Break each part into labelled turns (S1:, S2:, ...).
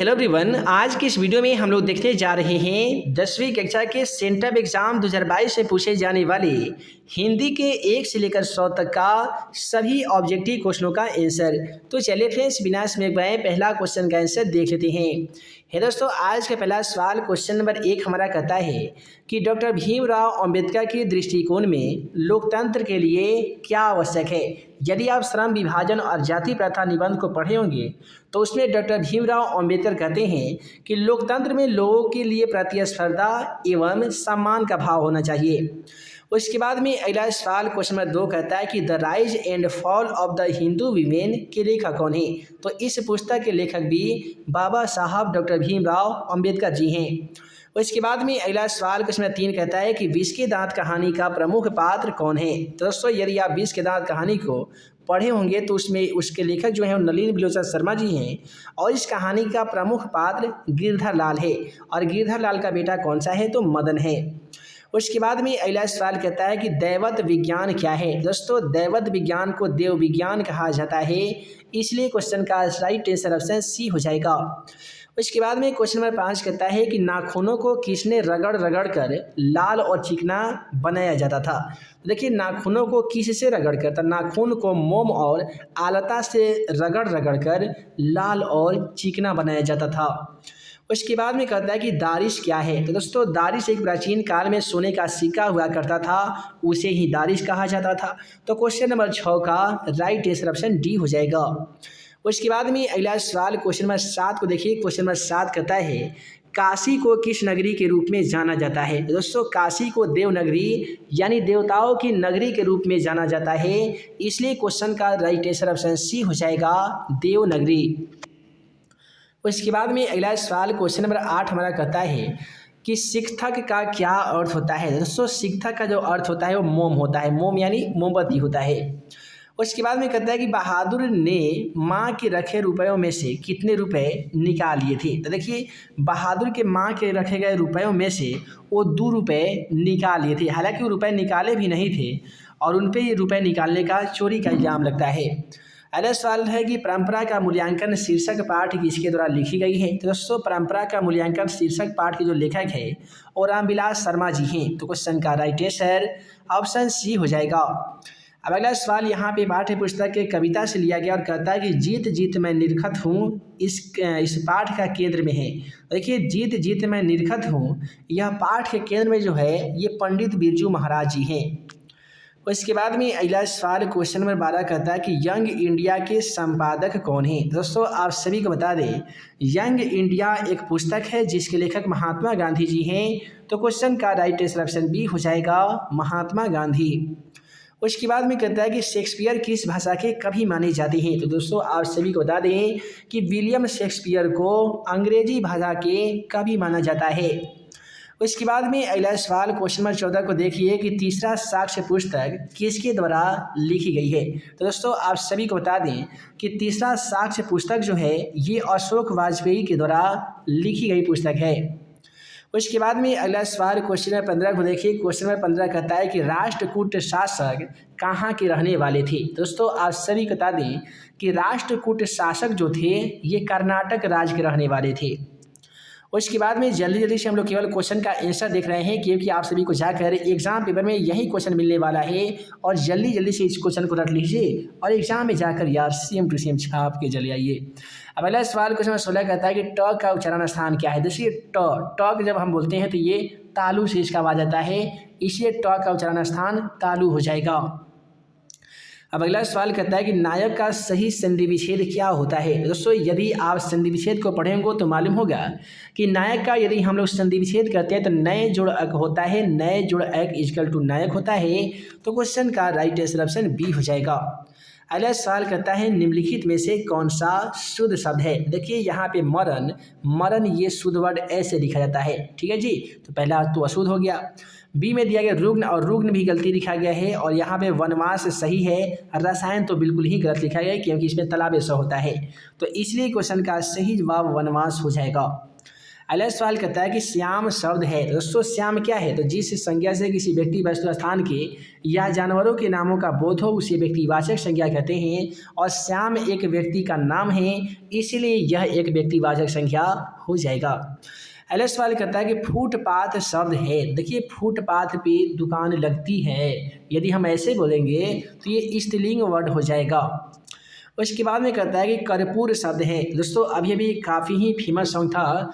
S1: Hello everyone, आज की इस वीडियो में हम लोग देखने जा रहे हैं 10वीं कक्षा के सेंट्रल एग्जाम 2022 से पूछे जाने वाले हिंदी के 1 से लेकर 100 तक का सभी ऑब्जेक्टिव क्वेश्चनों का आंसर। तो चलिए फ्रेंड्स, बिना समय गए पहला क्वेश्चन का आंसर देख लेते हैं। है दोस्तों, आज का पहला सवाल क्वेश्चन नंबर 1 हमारा कहता है कि डॉक्टर भीमराव अंबेडकर के दृष्टिकोण में लोकतंत्र के लिए क्या आवश्यक है। यदि आप श्रम विभाजन और जाति प्रथा निबंध को पढ़े होंगे तो उसमें डॉक्टर भीमराव अंबेडकर कहते हैं कि लोकतंत्र में लोगों के लिए प्रतिस्पर्धा एवं सम्मान का भाव होना चाहिए। उसके बाद में अगला सवाल क्वेश्चन नंबर 2 कहता है कि the rise and fall of the Hindu women के लेखक कौन है। तो इस पुस्तक के लेखक भी बाबा साहब डॉक्टर भीमराव अंबेडकर जी हैं। उसके बाद में अगला सवाल क्वेश्चन नंबर 3 कहता है कि विष के दांत कहानी का प्रमुख पात्र कौन है। तो दोस्तों, यदि आप विष के दांत कहानी को पढ़े होंगे तो उसमें उसके लेखक जो हैं नलिन बिलोचन शर्मा जी हैं और इस कहानी का प्रमुख पात्र गिरधर लाल है और गिरधर लाल का बेटा कौन सा है तो मदन है। उसके बाद में अगला सवाल कहता है कि दैवत विज्ञान क्या है। दोस्तों, दैवत विज्ञान को देव विज्ञान कहा जाता है, इसलिए क्वेश्चन का राइट आंसर ऑप्शन सी हो जाएगा। उसके बाद में क्वेश्चन नंबर 5 कहता है कि नाखूनों को किसने रगड़ रगड़ कर लाल और चिकना बनाया जाता था। देखिए, नाखूनों को किससे रगड़ कर, तो नाखून को मोम और आलता से रगड़ रगड़ कर लाल और चिकना बनाया जाता था। उसके बाद में कहता है कि दारिश क्या है। तो दोस्तों, दारिश एक प्राचीन काल में सोने का सिक्का हुआ करता था, उसे ही दारिश कहा जाता था। तो क्वेश्चन नंबर 6 का राइट आंसर ऑप्शन डी हो जाएगा। उसके बाद में अगला सवाल क्वेश्चन नंबर 7 को देखिए। क्वेश्चन नंबर 7 कहता है काशी को किस नगरी के रूप में जाना जाता है। दोस्तों, काशी को देवनगरी यानी देवताओं की नगरी के रूप में जाना जाता है, इसलिए क्वेश्चन का राइट आंसर ऑप्शन सी हो जाएगा, देवनगरी। उसके बाद में अगला सवाल क्वेश्चन नंबर 8 हमारा कहता है कि शिक्षक का क्या अर्थ होता है। दोस्तों, शिक्षक का जो अर्थ होता है वो मोम होता है, मोम यानी मोमबत्ती होता है। उसके बाद में कहता है कि बहादुर ने माँ के रखे रुपयों में से कितने रुपए निकाल लिए थे। तो देखिए, बहादुर के माँ के रखे गए रुपयों में से वो 2 रुपये निकाल लिए थे। हालांकि वो रुपये निकाले भी नहीं थे और उन पे ये रुपये निकालने का चोरी का इल्ज़ाम लगता है। अगला सवाल है कि परंपरा का मूल्यांकन शीर्षक पाठ किसके द्वारा लिखी गई है। तो दोस्तों, परंपरा का मूल्यांकन शीर्षक पाठ के जो लेखक है वो रामविलास शर्मा जी हैं। तो क्वेश्चन का राइट आंसर ऑप्शन सी हो जाएगा। अब अगला सवाल यहाँ पे पाठ्य पुस्तक के कविता से लिया गया और कहता है कि जीत जीत मैं निरखत हूँ, इस पाठ का केंद्र में है। देखिए, जीत जीत मैं निरखत हूँ, यह पाठ के केंद्र में जो है ये पंडित बिरजू महाराज जी हैं। उसके बाद में अगला सवाल क्वेश्चन नंबर 12 कहता है कि यंग इंडिया के संपादक कौन है। दोस्तों, आप सभी को बता दें, यंग इंडिया एक पुस्तक है जिसके लेखक महात्मा गांधी जी हैं। तो क्वेश्चन का राइट आंसर ऑप्शन बी हो जाएगा, महात्मा गांधी। उसके बाद में कहता है कि शेक्सपियर किस भाषा के कवि माने जाते हैं। तो दोस्तों, आप सभी को बता दें कि विलियम शेक्सपियर को अंग्रेजी भाषा के कवि माना जाता है। उसके बाद में अगला सवाल क्वेश्चन नंबर 14 को देखिए कि तीसरा साक्ष्य पुस्तक किसके द्वारा लिखी गई है। तो दोस्तों, आप सभी को बता दें कि तीसरा साक्ष्य पुस्तक जो है ये अशोक वाजपेयी के द्वारा लिखी गई पुस्तक है। उसके बाद में अगला सवाल क्वेश्चन नंबर 15 को देखिए। क्वेश्चन नंबर 15 कहता है कि राष्ट्रकूट शासक कहाँ के रहने वाले थे। दोस्तों, आप सभी को बता दें कि राष्ट्रकूट शासक जो थे ये कर्नाटक राज्य के रहने वाले थे। उसके बाद में जल्दी जल्दी से हम लोग केवल क्वेश्चन का आंसर देख रहे हैं, क्योंकि आप सभी को जाकर एग्जाम पेपर में यही क्वेश्चन मिलने वाला है और जल्दी जल्दी से इस क्वेश्चन को रट लीजिए और एग्जाम में जाकर यार सेम टू सेम छाप के चले आइए। अब अगला सवाल क्वेश्चन 16 कहता है कि ट का उच्चारण स्थान क्या है। देखिए, ट जब हम बोलते हैं तो ये तालु से इसका आवाज आता है, इसलिए ट का उच्चारण स्थान तालु हो जाएगा। अब अगला सवाल कहता है कि नायक का सही संधि विच्छेद क्या होता है। दोस्तों, यदि आप संधि विच्छेद को पढ़ेंगे तो मालूम होगा कि नायक का यदि हम लोग संधि विच्छेद करते हैं तो नए जुड़ अक होता है, नए जुड़ अक इक्वल टू नायक होता है। तो क्वेश्चन का राइट आंसर ऑप्शन बी हो जाएगा। अगला सवाल कहता है निम्नलिखित में से कौन सा शुद्ध शब्द है। देखिए, यहाँ पे मरण ये शुद्ध वर्ड ऐसे लिखा जाता है, ठीक है जी। तो पहला तो अशुद्ध हो गया। बी में दिया गया रुग्ण, और रुग्ण भी गलती लिखा गया है और यहाँ पे वनवास सही है, रसायन तो बिल्कुल ही गलत लिखा गया है क्योंकि इसमें तालाब स होता है। तो इसलिए क्वेश्चन का सही जवाब वनवास हो जाएगा। अगला सवाल कहता है कि श्याम शब्द है। दोस्तों श्याम क्या है? तो जिस संज्ञा से किसी व्यक्ति, वस्तु, स्थान के या जानवरों के नामों का बोध हो उसे व्यक्तिवाचक संज्ञा कहते हैं। और श्याम एक व्यक्ति का नाम है, इसीलिए यह एक व्यक्तिवाचक संज्ञा हो जाएगा। अगला सवाल करता है कि फुटपाथ शब्द है। देखिए फुटपाथ पे दुकान लगती है, यदि हम ऐसे बोलेंगे तो ये स्त्रीलिंग वर्ड हो जाएगा। उसके बाद में कहता है कि कर्पूर शब्द है। दोस्तों अभी अभी काफ़ी ही फेमस सॉन्ग था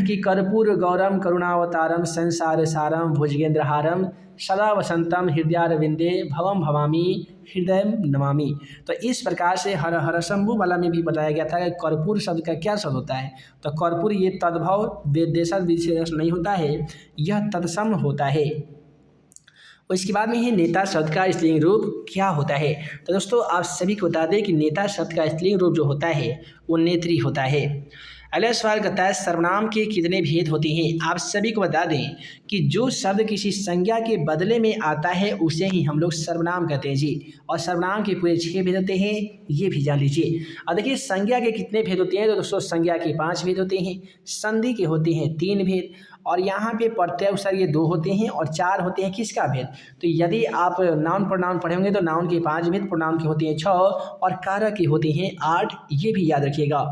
S1: कि कर्पूर गौरम करुणावतारम संसार सारम भुजगेंद्रहारम सदा वसंतम हृदयारविंदे भवम भवामी हृदय नमामि। तो इस प्रकार से हर हर शंभु वाला में भी बताया गया था कि कर्पूर शब्द का क्या शब्द होता है। तो कर्पूर ये तद्भव विदेशद विशेष नहीं होता है, यह तत्सम होता है। उसके बाद में है नेता शब्द का स्त्रीलिंग रूप क्या होता है। तो दोस्तों आप सभी को बता दें कि नेता शब्द का स्त्रीलिंग रूप जो होता है वो नेत्री होता है। अगला सवाल कहता है सर्वनाम के कितने भेद होते हैं। आप सभी को बता दें कि जो शब्द किसी संज्ञा के बदले में आता है उसे ही हम लोग सर्वनाम कहते हैं जी। और सर्वनाम के पूरे 6 भेद होते हैं, ये भी जान लीजिए। और देखिए संज्ञा के कितने भेद होते हैं। तो दोस्तों संज्ञा के 5 भेद होते हैं, संधि के होते हैं 3 भेद, और यहाँ पे प्रत्यय उपसर्ग ये 2 होते हैं, और 4 होते हैं किसका भेद। तो यदि आप नाउन प्रोनाउन पढ़े होंगे तो नाउन के 5 भेद, प्रोनाउन के होते हैं 6 और कारक के होते हैं 8, ये भी याद रखिएगा।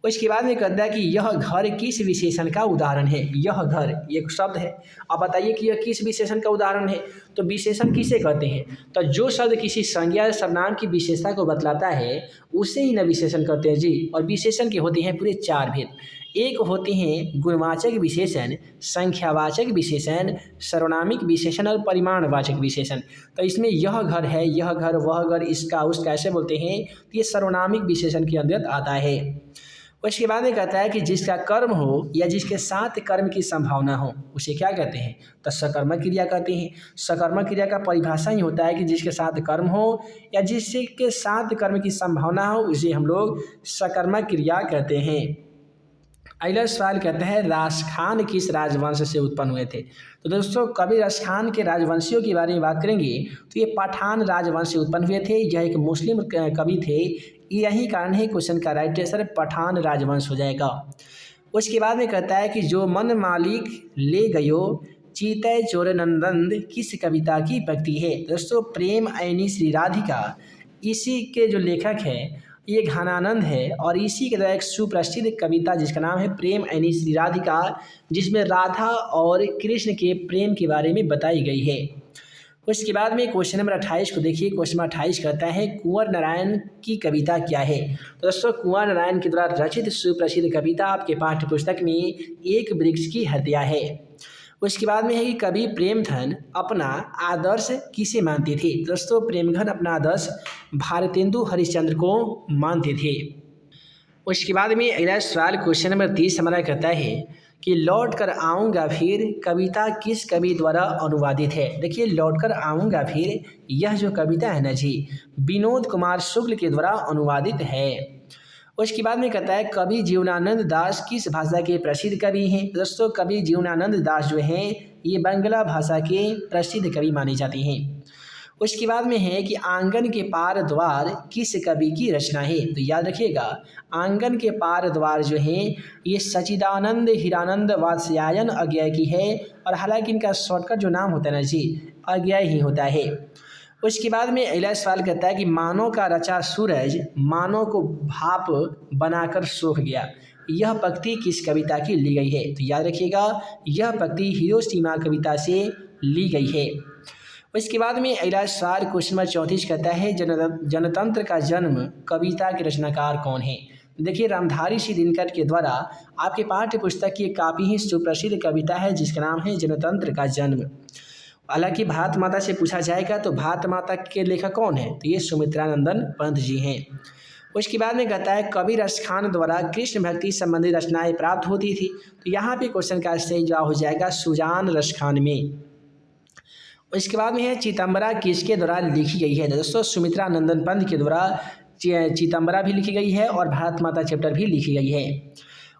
S1: उसके बाद में कहता है कि यह घर किस विशेषण का उदाहरण है। यह घर एक शब्द है, अब बताइए कि यह किस विशेषण का उदाहरण है। तो विशेषण किसे कहते हैं। तो जो शब्द किसी संज्ञा सर्वनाम की विशेषता को बतलाता है उसे ही न विशेषण कहते हैं जी। और विशेषण के होते हैं पूरे 4 भेद। एक होते हैं गुणवाचक विशेषण, संख्यावाचक विशेषण, सर्वनामिक विशेषण और परिमाणवाचक विशेषण। तो इसमें यह घर है, यह घर, वह घर, इसका, उसका ऐसे बोलते हैं, तो ये सर्वनामिक विशेषण के अंतर्गत आता है। उसके बाद में कहता है कि जिसका कर्म हो या जिसके साथ कर्म की संभावना हो उसे क्या कहते हैं। तो सकर्मक क्रिया कहते हैं। सकर्मक क्रिया का परिभाषा ही होता है कि जिसके साथ कर्म हो या जिसके साथ कर्म की संभावना हो उसे हम लोग सकर्मक क्रिया कहते हैं। अगला सवाल कहता है राजखान किस राजवंश से उत्पन्न हुए थे। तो दोस्तों कभी राजखान के राजवंशियों के बारे में बात करेंगे तो ये पठान राजवंश से उत्पन्न हुए थे। यह एक मुस्लिम कवि थे, यही कारण है क्वेश्चन का राइट आंसर पठान राजवंश हो जाएगा। उसके बाद में कहता है कि जो मन मालिक ले गयो चीतय चोर नंदन किस कविता की पंक्ति है। दोस्तों प्रेम ऐनी श्री राधिका, इसी के जो लेखक हैं ये घनानंद है, और इसी के द्वारा एक सुप्रसिद्ध कविता जिसका नाम है प्रेम ऐनी श्री राधिका, जिसमें राधा और कृष्ण के प्रेम के बारे में बताई गई है। उसके बाद में क्वेश्चन नंबर 28 को देखिए। क्वेश्चन नंबर 28 कहता है कुंवर नारायण की कविता क्या है। तो दोस्तों कुंवर नारायण के द्वारा रचित सुप्रसिद्ध कविता आपके पाठ्य पुस्तक में एक वृक्ष की हत्या है। उसके बाद में है कि कवि प्रेमधन अपना आदर्श किसे मानते थे। दोस्तों प्रेमधन अपना आदर्श भारतेंदु हरिश्चंद्र को मानते थे। उसके बाद में अगला सवाल क्वेश्चन नंबर 30 हमारा कहता है कि लौट कर आऊँगा फिर कविता किस कवि द्वारा अनुवादित है। देखिए लौट कर आऊँगा फिर यह जो कविता है ना जी विनोद कुमार शुक्ल के द्वारा अनुवादित है। उसके बाद में कहता है कवि जीवनानंद दास किस भाषा के प्रसिद्ध कवि हैं। दोस्तों कवि जीवनानंद दास जो हैं ये बांग्ला भाषा के प्रसिद्ध कवि माने जाते हैं। उसके बाद में है कि आंगन के पार द्वार किस कवि की रचना है। तो याद रखिएगा आंगन के पार द्वार जो हैं ये सचिदानंद हीरानंद वात्स्यायन अज्ञेय की है, और हालांकि इनका शॉर्टकट जो नाम होता है ना जी अज्ञेय ही होता है। उसके बाद में अगला सवाल कहता है कि मानव का रचा सूरज मानव को भाप बनाकर सूख गया, यह पंक्ति किस कविता की ली गई है। तो याद रखिएगा यह पंक्ति हिरोशिमा कविता से ली गई है। उसके बाद में अगला सवाल क्वेश्चन नंबर 34 कहता है जनतंत्र का जन्म कविता के रचनाकार कौन है। देखिए रामधारी सिंह दिनकर के द्वारा आपके पाठ्य पुस्तक की काफ़ी ही सुप्रसिद्ध कविता है जिसका नाम है जनतंत्र का जन्म। हालांकि भारत माता से पूछा जाएगा तो भारत माता के लेखक कौन है, तो ये सुमित्रानंदन पंत जी हैं। उसके बाद में कहता है कवि रसखान द्वारा कृष्ण भक्ति संबंधी रचनाएं प्राप्त होती थी। तो यहाँ पे क्वेश्चन का सही जवाब हो जाएगा सुजान रसखान में। इसके बाद में है चितंबरा किसके द्वारा लिखी गई है। दोस्तों सुमित्रानंदन पंत के द्वारा चितंबरा भी लिखी गई है और भारत माता चैप्टर भी लिखी गई है।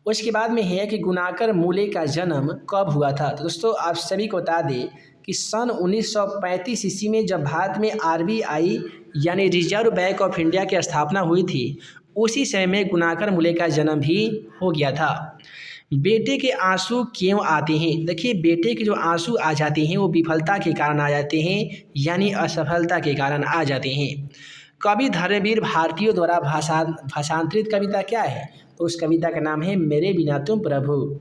S1: उसके बाद में है कि गुणाकर मूले का जन्म कब हुआ था। तो दोस्तों आप सभी को बता दें कि सन 1935 ईस्वी में जब भारत में RBI यानी रिजर्व बैंक ऑफ इंडिया की स्थापना हुई थी, उसी समय में गुणाकर मूल्य का जन्म भी हो गया था। बेटे के आंसू क्यों आते हैं? देखिए, बेटे के जो आंसू आ जाते हैं वो विफलता के कारण आ जाते हैं, यानी असफलता के कारण आ जाते हैं। कवि धर्मवीर भारतीयों द्वारा भाषांतरित कविता क्या है? तो उस कविता का नाम है मेरे बिना तुम प्रभु।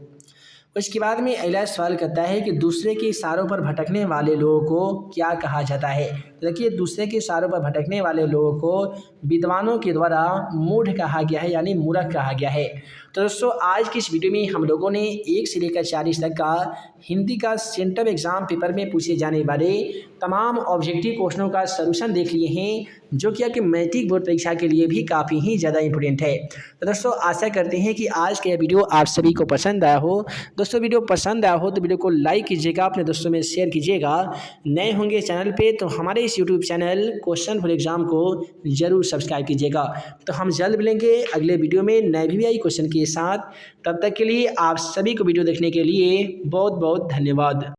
S1: उसके बाद में अगला सवाल कहता है कि दूसरे के इशारों पर भटकने वाले लोगों को क्या कहा जाता है? तो देखिए, दूसरे के इशारों पर भटकने वाले लोगों को विद्वानों के द्वारा मूढ़ कहा गया है, यानी मूर्ख कहा गया है। तो दोस्तों, आज की इस वीडियो में हम लोगों ने 1 से लेकर 40 तक का हिंदी का सेंट्रल एग्जाम पेपर में पूछे जाने वाले तमाम ऑब्जेक्टिव क्वेश्चनों का सलूशन देख लिए हैं, जो कि मैट्रिक बोर्ड परीक्षा के लिए भी काफ़ी ही ज़्यादा इंपॉर्टेंट है। तो दोस्तों, आशा करते हैं कि आज का यह वीडियो आप सभी को पसंद आया हो। दोस्तों, वीडियो पसंद आया हो तो वीडियो को लाइक कीजिएगा, अपने दोस्तों में शेयर कीजिएगा। नए होंगे चैनल पे तो हमारे इस YouTube channel question for exam को जरूर सब्सक्राइब कीजिएगा। तो हम जल्द मिलेंगे अगले वीडियो में नए VVI क्वेश्चन के साथ। तब तक के लिए आप सभी को वीडियो देखने के लिए बहुत बहुत धन्यवाद।